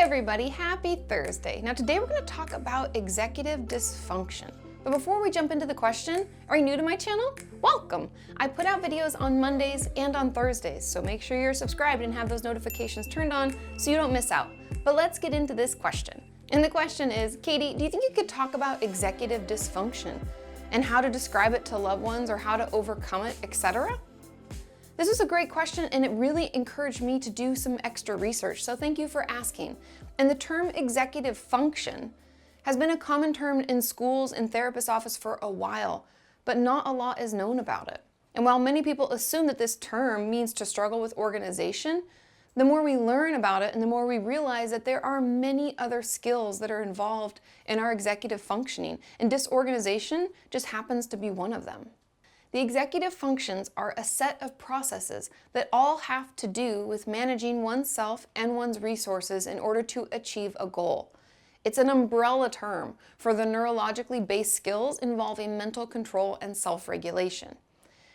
everybody, happy Thursday. Now today we're going to talk about executive dysfunction. But before we jump into the question, are you new to my channel? Welcome! I put out videos on Mondays and on Thursdays, so make sure you're subscribed and have those notifications turned on so you don't miss out. But let's get into this question. And the question is, Katie, do you think you could talk about executive dysfunction and how to describe it to loved ones or how to overcome it, etc.? This was a great question and it really encouraged me to do some extra research, so thank you for asking. And the term executive function has been a common term in schools and therapist office for a while, but not a lot is known about it. And while many people assume that this term means to struggle with organization, the more we learn about it and the more we realize that there are many other skills that are involved in our executive functioning, and disorganization just happens to be one of them. The executive functions are a set of processes that all have to do with managing oneself and one's resources in order to achieve a goal. It's an umbrella term for the neurologically based skills involving mental control and self-regulation.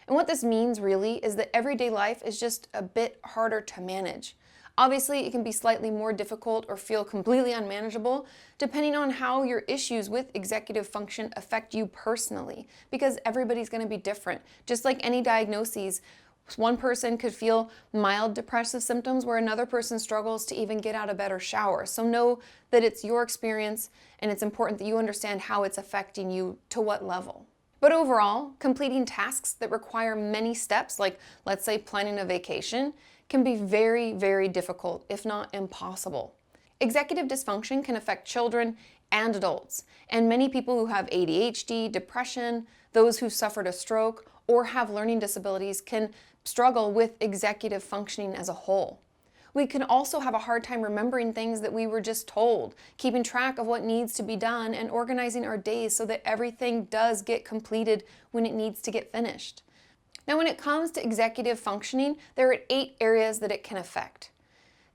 And what this means really is that everyday life is just a bit harder to manage. Obviously, it can be slightly more difficult or feel completely unmanageable depending on how your issues with executive function affect you personally, because everybody's going to be different. Just like any diagnoses, one person could feel mild depressive symptoms where another person struggles to even get out of bed or shower. So know that it's your experience and it's important that you understand how it's affecting you to what level. But overall, completing tasks that require many steps, like let's say planning a vacation, can be very, very difficult, if not impossible. Executive dysfunction can affect children and adults, and many people who have ADHD, depression, those who suffered a stroke, or have learning disabilities can struggle with executive functioning as a whole. We can also have a hard time remembering things that we were just told, keeping track of what needs to be done, and organizing our days so that everything does get completed when it needs to get finished. Now, when it comes to executive functioning, there are 8 areas that it can affect.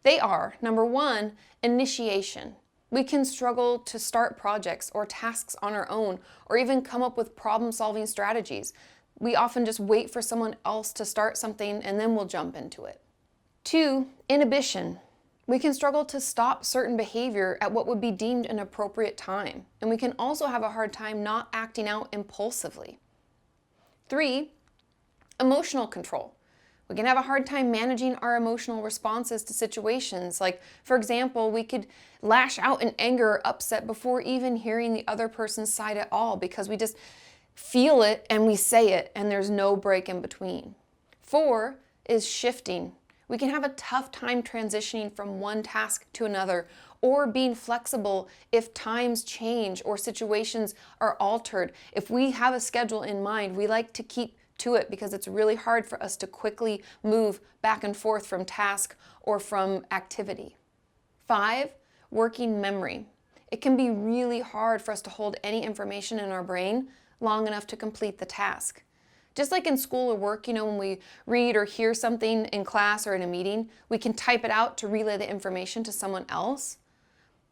They are, number 1, initiation. We can struggle to start projects or tasks on our own, or even come up with problem-solving strategies. We often just wait for someone else to start something and then we'll jump into it. 2, inhibition. We can struggle to stop certain behavior at what would be deemed an appropriate time, and we can also have a hard time not acting out impulsively. 3, emotional control. We can have a hard time managing our emotional responses to situations. Like, for example, we could lash out in anger or upset before even hearing the other person's side at all because we just feel it and we say it and there's no break in between. 4 is shifting. We can have a tough time transitioning from one task to another or being flexible if times change or situations are altered. If we have a schedule in mind, we like to keep to it because it's really hard for us to quickly move back and forth from task or from activity. 5, working memory. It can be really hard for us to hold any information in our brain long enough to complete the task. Just like in school or work, when we read or hear something in class or in a meeting, we can type it out to relay the information to someone else.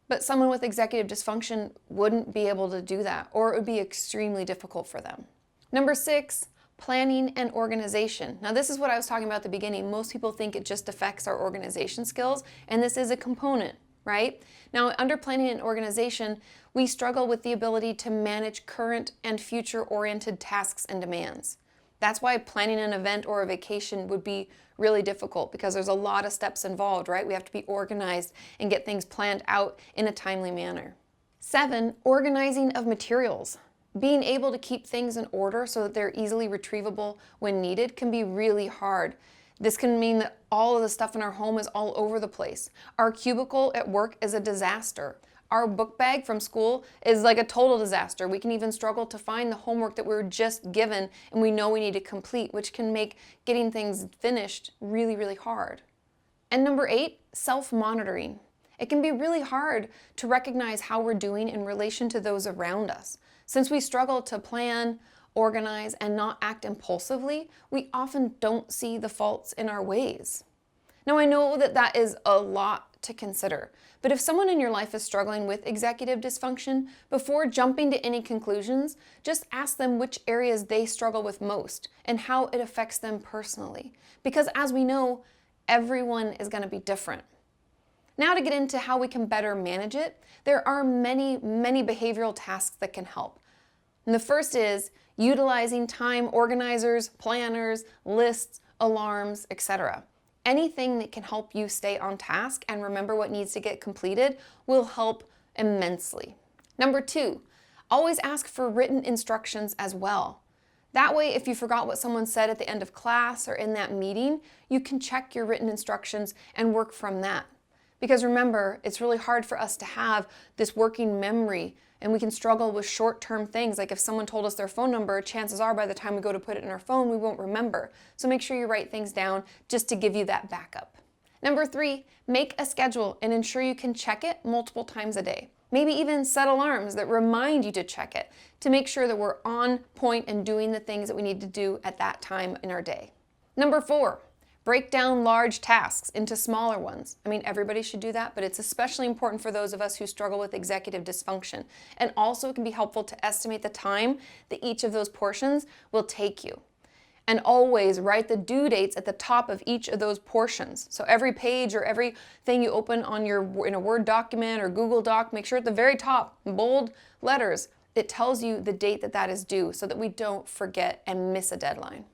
But someone with executive dysfunction wouldn't be able to do that, or it would be extremely difficult for them. Number 6, planning and organization. Now, this is what I was talking about at the beginning. Most people think it just affects our organization skills, and this is a component, right? Now, under planning and organization, we struggle with the ability to manage current and future-oriented tasks and demands. That's why planning an event or a vacation would be really difficult because there's a lot of steps involved, right? We have to be organized and get things planned out in a timely manner. 7, organizing of materials. Being able to keep things in order so that they're easily retrievable when needed can be really hard. This can mean that all of the stuff in our home is all over the place. Our cubicle at work is a disaster. Our book bag from school is like a total disaster. We can even struggle to find the homework that we were just given and we know we need to complete, which can make getting things finished really, really hard. And number 8, self-monitoring. It can be really hard to recognize how we're doing in relation to those around us. Since we struggle to plan, organize, and not act impulsively, we often don't see the faults in our ways. Now, I know that that is a lot to consider, but if someone in your life is struggling with executive dysfunction, before jumping to any conclusions, just ask them which areas they struggle with most and how it affects them personally. Because as we know, everyone is going to be different. Now to get into how we can better manage it, there are many behavioral tasks that can help. And the first is utilizing time organizers, planners, lists, alarms, etc. Anything that can help you stay on task and remember what needs to get completed will help immensely. Number 2, always ask for written instructions as well. That way, if you forgot what someone said at the end of class or in that meeting, you can check your written instructions and work from that. Because remember, it's really hard for us to have this working memory, and we can struggle with short-term things. Like if someone told us their phone number, chances are by the time we go to put it in our phone, we won't remember. So make sure you write things down just to give you that backup. Number 3, make a schedule and ensure you can check it multiple times a day. Maybe even set alarms that remind you to check it to make sure that we're on point and doing the things that we need to do at that time in our day. Number 4, break down large tasks into smaller ones. I mean, everybody should do that, but it's especially important for those of us who struggle with executive dysfunction. And also it can be helpful to estimate the time that each of those portions will take you. And always write the due dates at the top of each of those portions. So every page or everything you open on in a Word document or Google Doc, make sure at the very top, bold letters, it tells you the date that is due so that we don't forget and miss a deadline.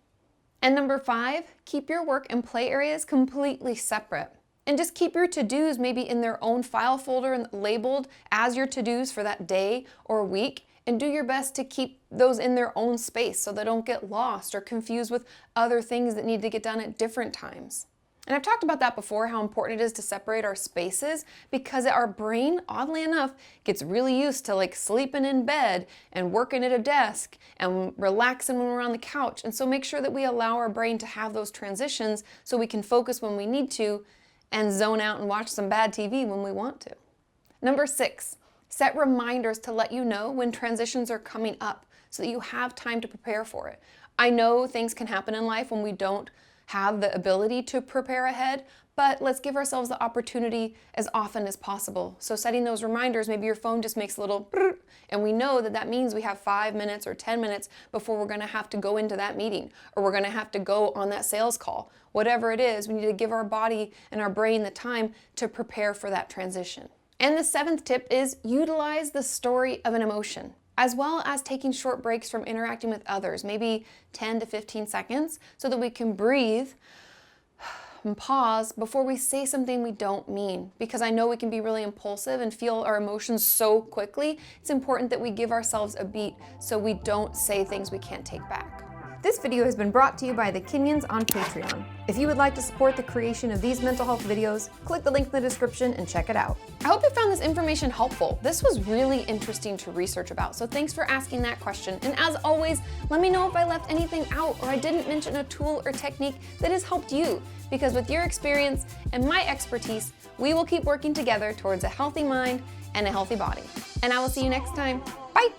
And number 5, keep your work and play areas completely separate. And just keep your to-dos maybe in their own file folder and labeled as your to-dos for that day or week. And do your best to keep those in their own space so they don't get lost or confused with other things that need to get done at different times. And I've talked about that before, how important it is to separate our spaces, because our brain, oddly enough, gets really used to like sleeping in bed and working at a desk and relaxing when we're on the couch. And so make sure that we allow our brain to have those transitions so we can focus when we need to and zone out and watch some bad TV when we want to. Number 6, set reminders to let you know when transitions are coming up so that you have time to prepare for it. I know things can happen in life when we don't have the ability to prepare ahead, but let's give ourselves the opportunity as often as possible. So setting those reminders, maybe your phone just makes a little brrr, and we know that means we have 5 minutes or 10 minutes before we're gonna have to go into that meeting, or we're gonna have to go on that sales call. Whatever it is, we need to give our body and our brain the time to prepare for that transition. And the 7th tip is utilize the story of an emotion, as well as taking short breaks from interacting with others, maybe 10 to 15 seconds, so that we can breathe and pause before we say something we don't mean. Because I know we can be really impulsive and feel our emotions so quickly. It's important that we give ourselves a beat so we don't say things we can't take back. This video has been brought to you by the Kenyans on Patreon. If you would like to support the creation of these mental health videos, click the link in the description and check it out. I hope you found this information helpful. This was really interesting to research about, so thanks for asking that question. And as always, let me know if I left anything out or I didn't mention a tool or technique that has helped you, because with your experience and my expertise, we will keep working together towards a healthy mind and a healthy body. And I will see you next time. Bye!